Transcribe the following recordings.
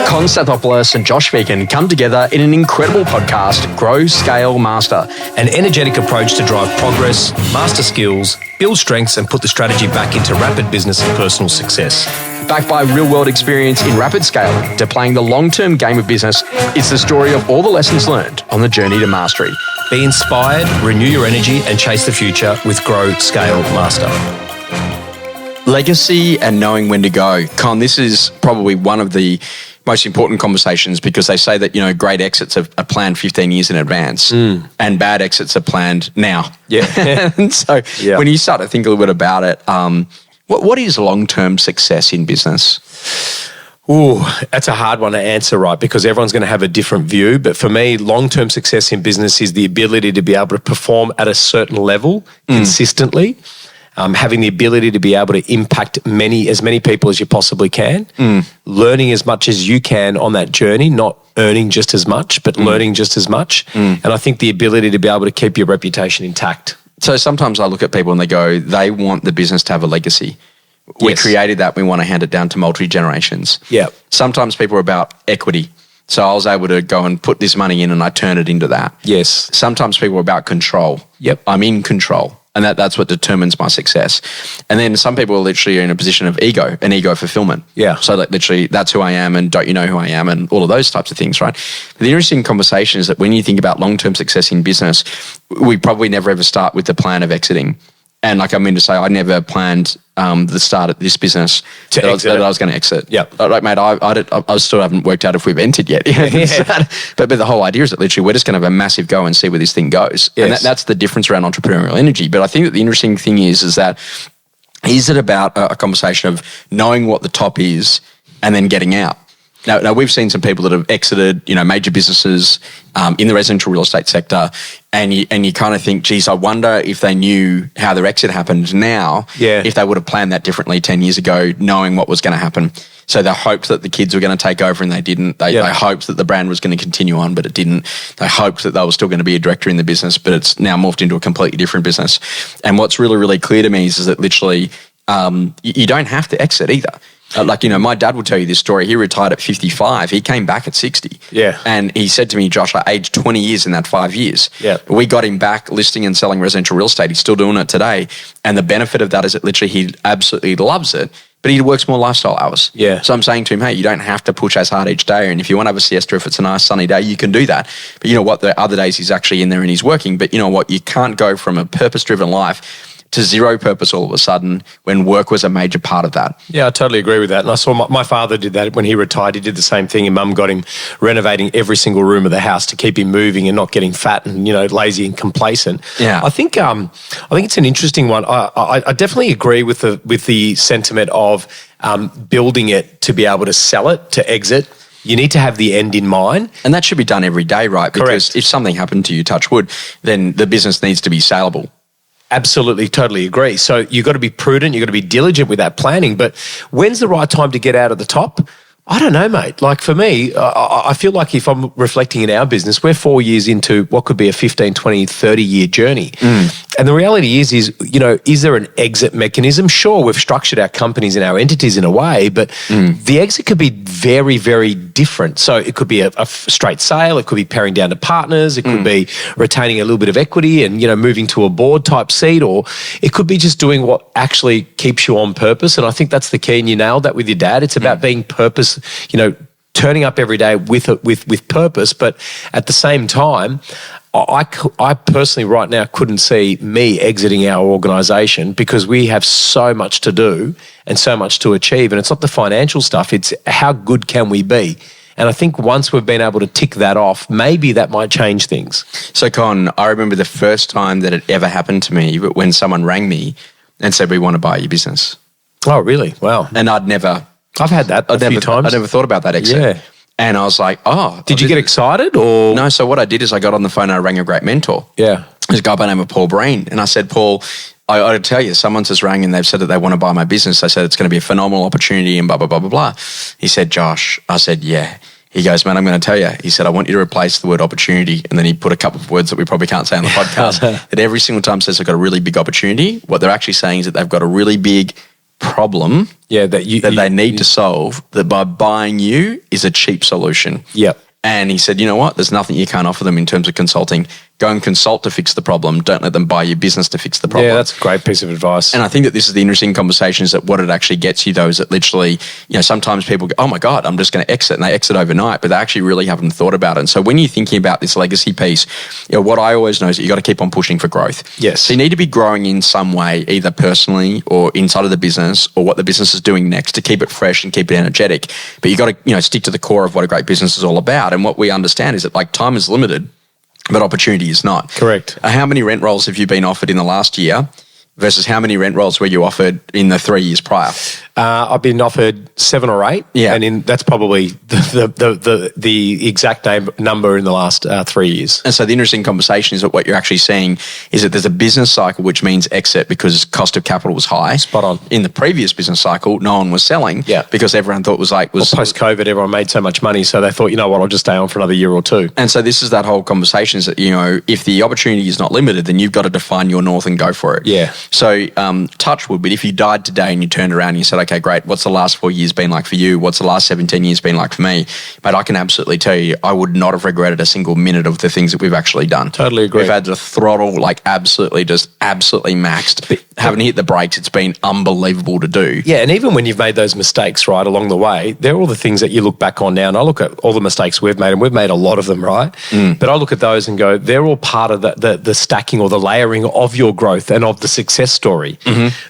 Con Stathopoulos and Josh Phegan come together in an incredible podcast, Grow, Scale, Master. An energetic approach to drive progress, master skills, build strengths and put the strategy back into rapid business and personal success. Backed by real-world experience in rapid scaling to playing the long-term game of business, it's the story of all the lessons learned on the journey to mastery. Be inspired, renew your energy and chase the future with Grow, Scale, Master. Legacy and knowing when to go. Con, this is probably one of the most important conversations because they say that, great exits are planned 15 years in advance and bad exits are planned now. Yeah. And so when you start to think a little bit about it, what is long-term success in business? Ooh, that's a hard one to answer, right? Because everyone's going to have a different view. But for me, long-term success in business is the ability to be able to perform at a certain level consistently. Having the ability to be able to impact as many people as you possibly can, learning as much as you can on that journey, not earning just as much, but learning just as much. And I think the ability to be able to keep your reputation intact. So sometimes I look at people and they want the business to have a legacy. We created that. We want to hand it down to multi-generations. Yeah. Sometimes people are about equity. So I was able to go and put this money in and I turn it into that. Yes. Sometimes people are about control. Yep. I'm in control. And that's what determines my success. And then some people are literally in a position of ego and ego fulfillment. Yeah. So like literally, that's who I am and don't you know who I am and all of those types of things, right? But the interesting conversation is that when you think about long-term success in business, we probably never ever start with the plan of exiting. And like I mean to say, I never planned the start of this business that I was going to exit. Yep. Like, mate, I still haven't worked out if we've entered yet. But the whole idea is that literally we're just going to have a massive go and see where this thing goes. Yes. And that's the difference around entrepreneurial energy. But I think that the interesting thing is that is it about a conversation of knowing what the top is and then getting out? Now we've seen some people that have exited, major businesses in the residential real estate sector, and you kind of think, geez, I wonder if they knew how their exit happened now, if they would have planned that differently 10 years ago, knowing what was going to happen. So they hoped that the kids were going to take over and they didn't. They hoped that the brand was going to continue on, but it didn't. They hoped that they were still going to be a director in the business, but it's now morphed into a completely different business. And what's really, really clear to me is that literally you don't have to exit either. My dad will tell you this story. He retired at 55. He came back at 60. Yeah. And he said to me, Josh, I aged 20 years in that 5 years. Yeah. We got him back listing and selling residential real estate. He's still doing it today. And the benefit of that is that literally he absolutely loves it, but he works more lifestyle hours. Yeah. So I'm saying to him, hey, you don't have to push as hard each day. And if you want to have a siesta, if it's a nice sunny day, you can do that. But you know what? The other days he's actually in there and he's working. But you know what? You can't go from a purpose-driven life to zero purpose all of a sudden when work was a major part of that. Yeah, I totally agree with that. And I saw my father did that when he retired. He did the same thing. And Mum got him renovating every single room of the house to keep him moving and not getting fat and, lazy and complacent. Yeah. I think it's an interesting one. I definitely agree with the sentiment of building it to be able to sell it, to exit. You need to have the end in mind. And that should be done every day, right? Because Correct. if something happened to you, touch wood, then the business needs to be saleable. Absolutely, totally agree. So you've got to be prudent, you've got to be diligent with that planning. But when's the right time to get out of the top? I don't know, mate. Like for me, I feel like if I'm reflecting in our business, we're 4 years into what could be a 15, 20, 30-year journey. And the reality is there an exit mechanism? Sure, we've structured our companies and our entities in a way, but the exit could be very, very different. So it could be a straight sale. It could be paring down to partners. It could be retaining a little bit of equity and, moving to a board type seat, or it could be just doing what actually keeps you on purpose. And I think that's the key, and you nailed that with your dad. It's about being purpose, turning up every day with purpose. But at the same time, I personally right now couldn't see me exiting our organisation because we have so much to do and so much to achieve. And it's not the financial stuff, it's how good can we be? And I think once we've been able to tick that off, maybe that might change things. So Con, I remember the first time that it ever happened to me when someone rang me and said, we want to buy your business. Oh, really? Wow. And I've had that a few times. I never thought about that exit. Yeah. And I was like, Did you get excited or? No, so what I did is I got on the phone and I rang a great mentor. Yeah. There's a guy by the name of Paul Breen. And I said, Paul, I got to tell you, someone just rang and they've said that they want to buy my business. I said, it's going to be a phenomenal opportunity and blah, blah, blah, blah, blah. He said, Josh. I said, yeah. He goes, man, I'm going to tell you. He said, I want you to replace the word opportunity. And then he put a couple of words that we probably can't say on the podcast. That every single time says they've got a really big opportunity, what they're actually saying is that they've got a really big problem that they need to solve, that by buying you is a cheap solution. Yep. And he said, you know what? There's nothing you can't offer them in terms of consulting. Go and consult to fix the problem. Don't let them buy your business to fix the problem. Yeah, that's a great piece of advice. And I think that this is the interesting conversation, is that what it actually gets you, though, is that literally, sometimes people go, oh my God, I'm just going to exit. And they exit overnight, but they actually really haven't thought about it. And so when you're thinking about this legacy piece, what I always know is that you got to keep on pushing for growth. Yes. So you need to be growing in some way, either personally or inside of the business, or what the business is doing next, to keep it fresh and keep it energetic. But you got to, stick to the core of what a great business is all about. And what we understand is that time is limited, but opportunity is not. Correct. How many rent rolls have you been offered in the last year versus how many rent rolls were you offered in the 3 years prior? I've been offered 7 or 8, and that's probably the exact number in the last 3 years. And so the interesting conversation is that what you're actually seeing is that there's a business cycle, which means exit because cost of capital was high. Spot on. In the previous business cycle, no one was selling because everyone thought was post-COVID, everyone made so much money, so they thought, you know what, I'll just stay on for another year or two. And so this is that whole conversation, is that, if the opportunity is not limited, then you've got to define your north and go for it. Yeah. So touch wood, but if you died today and you turned around and you said, okay, great, what's the last 4 years been like for you? What's the last 17 years been like for me? Mate, I can absolutely tell you, I would not have regretted a single minute of the things that we've actually done. Totally agree. We've had to throttle absolutely maxed. Haven't hit the brakes. It's been unbelievable to do. Yeah, and even when you've made those mistakes, right, along the way, they're all the things that you look back on now, and I look at all the mistakes we've made, and we've made a lot of them, right? But I look at those and go, they're all part of the stacking or the layering of your growth and of the success story.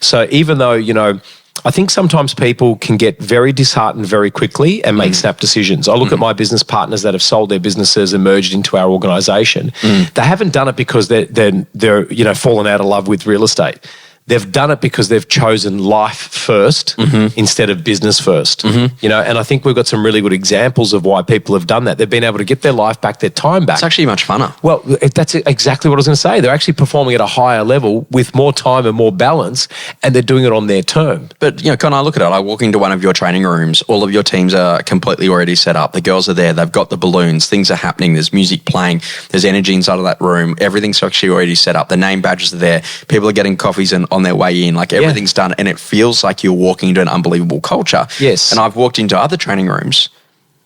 So even though, I think sometimes people can get very disheartened very quickly and make snap decisions. I look at my business partners that have sold their businesses and merged into our organisation. They haven't done it because they're fallen out of love with real estate. They've done it because they've chosen life first instead of business first. And I think we've got some really good examples of why people have done that. They've been able to get their life back, their time back. It's actually much funner. Well, that's exactly what I was going to say. They're actually performing at a higher level with more time and more balance, and they're doing it on their term. But, Con, I look at it. I walk into one of your training rooms. All of your teams are completely already set up. The girls are there. They've got the balloons. Things are happening. There's music playing. There's energy inside of that room. Everything's actually already set up. The name badges are there. People are getting coffees and on their way in. Everything's done, and it feels like you're walking into an unbelievable culture. Yes. And I've walked into other training rooms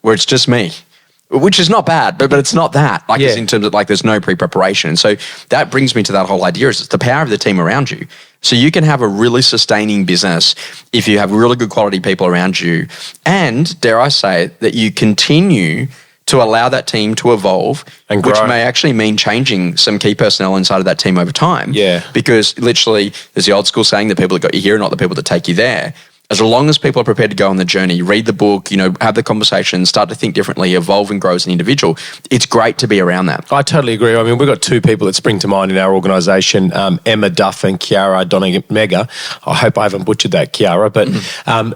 where it's just me, which is not bad, but it's not that. It's in terms of there's no pre-preparation. And so that brings me to that whole idea, is it's the power of the team around you. So you can have a really sustaining business if you have really good quality people around you, and dare I say it, that you continue to allow that team to evolve, and grow, which may actually mean changing some key personnel inside of that team over time. Yeah. Because literally, there's the old school saying, the people that got you here are not the people that take you there. As long as people are prepared to go on the journey, read the book, have the conversation, start to think differently, evolve and grow as an individual, it's great to be around that. I totally agree. I mean, we've got 2 people that spring to mind in our organisation, Emma Duff and Kiara Donning-Mega. I hope I haven't butchered that, Kiara, but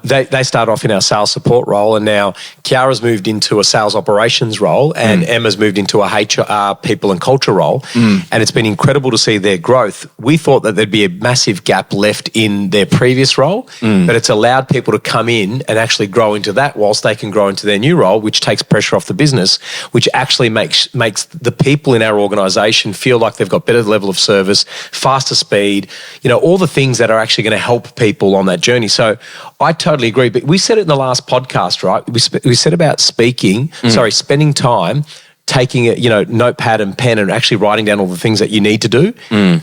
they start off in our sales support role, and now Kiara's moved into a sales operations role, and Emma's moved into a HR people and culture role, and it's been incredible to see their growth. We thought that there'd be a massive gap left in their previous role, but it's allowed people to come in and actually grow into that whilst they can grow into their new role, which takes pressure off the business, which actually makes the people in our organisation feel like they've got better level of service, faster speed, all the things that are actually going to help people on that journey. So I totally agree. But we said it in the last podcast, right? We said about spending time taking a notepad and pen and actually writing down all the things that you need to do.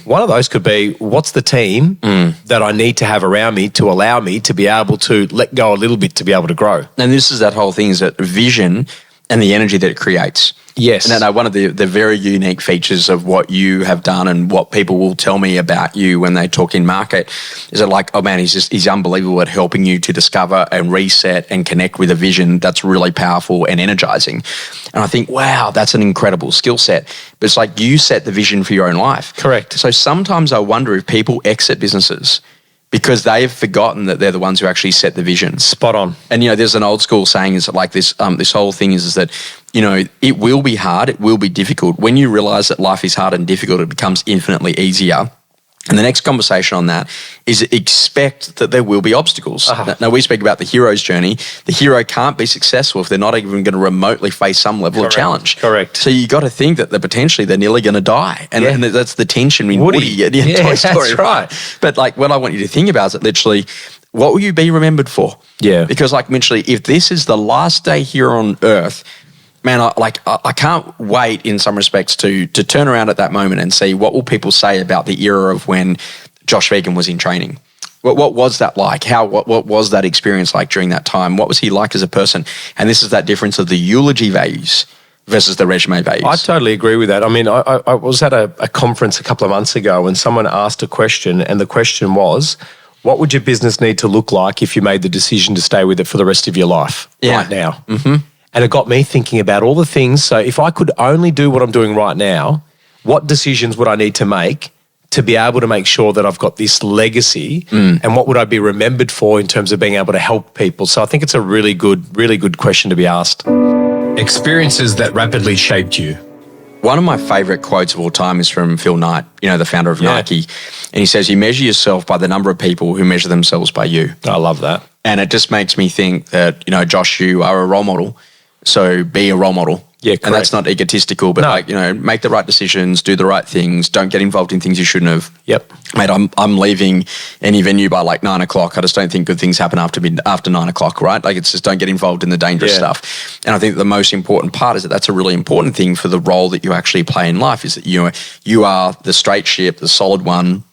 One of those could be, what's the team that I need to have around me to allow me to be able to let go a little bit to be able to grow? And this is that whole thing, is that vision and the energy that it creates. Yes. And one of the very unique features of what you have done and what people will tell me about you when they talk in market is that oh man, he's unbelievable at helping you to discover and reset and connect with a vision that's really powerful and energizing. And I think, wow, that's an incredible skill set. But it's you set the vision for your own life. Correct. So sometimes I wonder if people exit businesses because they've forgotten that they're the ones who actually set the vision. Spot on. And, there's an old school saying is that this whole thing is that, it will be hard, it will be difficult. When you realize that life is hard and difficult, it becomes infinitely easier. And the next conversation on that is expect that there will be obstacles. Now, we speak about the hero's journey. The hero can't be successful if they're not even going to remotely face some level of challenge. Correct. So you got to think that they're nearly going to die. And that's the tension in Woody and Toy Story. That's right. But like what I want you to think about is that literally, what will you be remembered for? Yeah. Because like literally, if this is the last day here on Earth, man, I can't wait in some respects to turn around at that moment and see what will people say about the era of when Josh Phegan was in training. What was that like? What was that experience like during that time? What was he like as a person? And this is that difference of the eulogy values versus the resume values. I totally agree with that. I mean, I was at a conference a couple of months ago and someone asked a question, and the question was, what would your business need to look like if you made the decision to stay with it for the rest of your life right now? Mm-hmm. And it got me thinking about all the things. So if I could only do what I'm doing right now, what decisions would I need to make to be able to make sure that I've got this legacy, and what would I be remembered for in terms of being able to help people? So I think it's a really good question to be asked. Experiences that rapidly shaped you. One of my favourite quotes of all time is from Phil Knight, the founder of Nike. And he says, you measure yourself by the number of people who measure themselves by you. I love that. And it just makes me think that, Josh, you are a role model. So be a role model. Yeah, correct. And that's not egotistical, but make the right decisions, do the right things, don't get involved in things you shouldn't have. Yep. Mate, I'm leaving any venue by like 9 o'clock. I just don't think good things happen after 9 o'clock, right? Like it's just don't get involved in the dangerous stuff. And I think the most important part is that that's a really important thing for the role that you actually play in life, is that you are the straight ship, the solid one.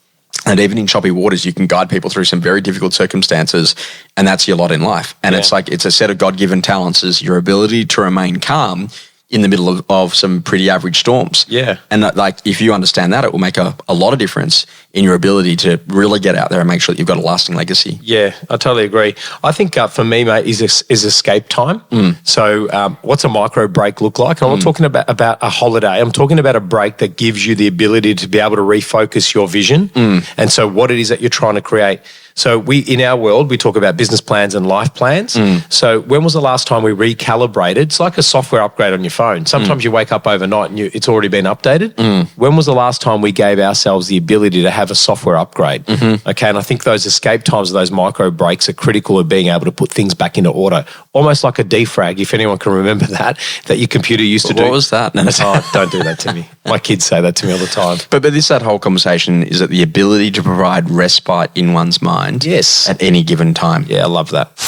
And even in choppy waters, you can guide people through some very difficult circumstances, and that's your lot in life. And it's a set of God-given talents, is your ability to remain calm in the middle of some pretty average storms. Yeah. And if you understand that, it will make a lot of difference in your ability to really get out there and make sure that you've got a lasting legacy. Yeah, I totally agree. I think for me, mate, is escape time. So what's a micro break look like? I'm not talking about a holiday. I'm talking about a break that gives you the ability to be able to refocus your vision. And so what it is that you're trying to create. So in our world, we talk about business plans and life plans. So when was the last time we recalibrated? It's like a software upgrade on your phone. Sometimes you wake up overnight and it's already been updated. When was the last time we gave ourselves the ability to have a software upgrade? Okay, and I think those escape times of those micro breaks are critical of being able to put things back into order. Almost like a defrag, if anyone can remember that your computer used to do. What was that? No. Oh, don't do that to me. My kids say that to me all the time. But that whole conversation is that the ability to provide respite in one's mind. Yes. At any given time. Yeah, I love that.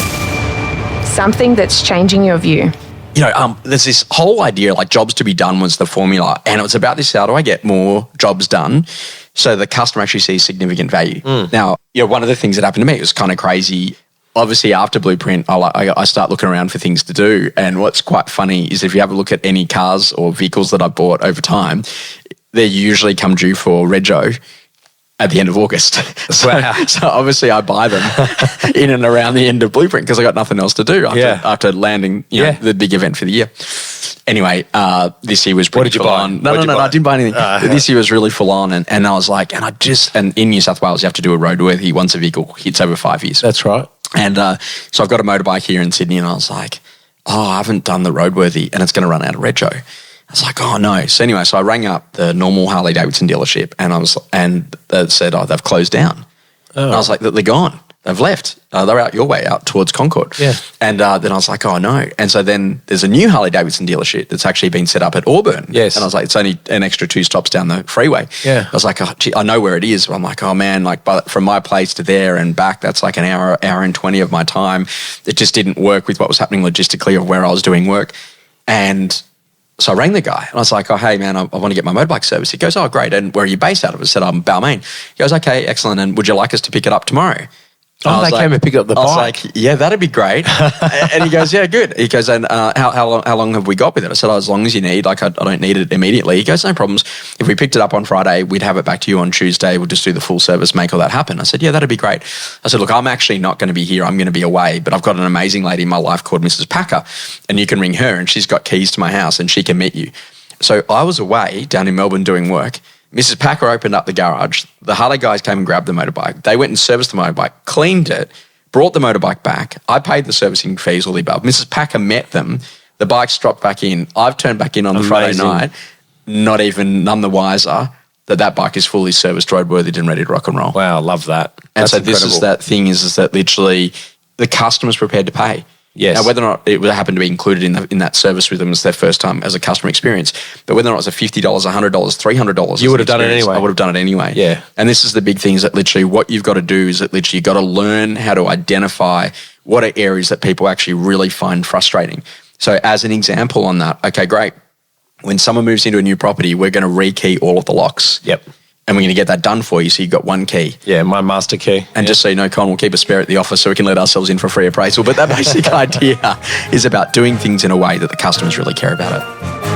Something that's changing your view. There's this whole idea like jobs to be done was the formula, and it was about this: how do I get more jobs done so the customer actually sees significant value? Now, one of the things that happened to me, it was kind of crazy. Obviously, after Blueprint, I start looking around for things to do, and what's quite funny is if you have a look at any cars or vehicles that I bought over time, they usually come due for rego at the end of August. So obviously I buy them in and around the end of Blueprint because I got nothing else to do after landing the big event for the year. Anyway, this year was pretty full on. No, I didn't buy anything. This year was really full on, and I was like, and in New South Wales you have to do a roadworthy once a vehicle hits over 5 years. That's right. And so I've got a motorbike here in Sydney, and I was like, I haven't done the roadworthy and it's going to run out of rego. I was like, oh no. So anyway, I rang up the normal Harley Davidson dealership, and they said, they've closed down. And I was like, they're gone. They've left. They're out your way, out towards Concord. Yeah. And then I was like, oh no. And so then there's a new Harley Davidson dealership that's actually been set up at Auburn. Yes. And I was like, it's only an extra 2 stops down the freeway. Yeah. I was like, I know where it is. I'm like, oh man, from my place to there and back, that's like an hour and 20 of my time. It just didn't work with what was happening logistically of where I was doing work. And so I rang the guy and I was like, oh, hey, man, I want to get my motorbike service. He goes, oh, great. And where are you based out of? I said, I'm Balmain. He goes, okay, excellent. And would you like us to pick it up tomorrow? Oh, they came and picked up the bike. I was like, yeah, that'd be great. And he goes, yeah, good. He goes, and how long have we got with it? I said, as long as you need. Like, I don't need it immediately. He goes, no problems. If we picked it up on Friday, we'd have it back to you on Tuesday. We'll just do the full service, make all that happen. I said, yeah, that'd be great. I said, look, I'm actually not going to be here. I'm going to be away, but I've got an amazing lady in my life called Mrs. Packer, and you can ring her, and she's got keys to my house, and she can meet you. So I was away down in Melbourne doing work. Mrs. Packer opened up the garage. The Harley guys came and grabbed the motorbike. They went and serviced the motorbike, cleaned it, brought the motorbike back. I paid the servicing fees, all the above. Mrs. Packer met them. The bike's dropped back in. I've turned back in on the Friday night, none the wiser. that bike is fully serviced, roadworthy, and ready to rock and roll. Wow, I love that. And That's so this is incredible. that thing is that literally the customer's prepared to pay. Yes. Now, whether or not it would happen to be included in that service with them as their first time as a customer experience, but whether or not it's a $50, $100, $300, You would have done it anyway. I would have done it anyway. Yeah. And this is the big thing is that literally what you've got to do is that literally you've got to learn how to identify what are areas that people actually really find frustrating. So as an example on that, okay, great. When someone moves into a new property, we're going to rekey all of the locks. Yep. And we're going to get that done for you. So you've got one key. Yeah, my master key. And just so you know, Con, we'll keep a spare at the office so we can let ourselves in for free appraisal. But that basic idea is about doing things in a way that the customers really care about it.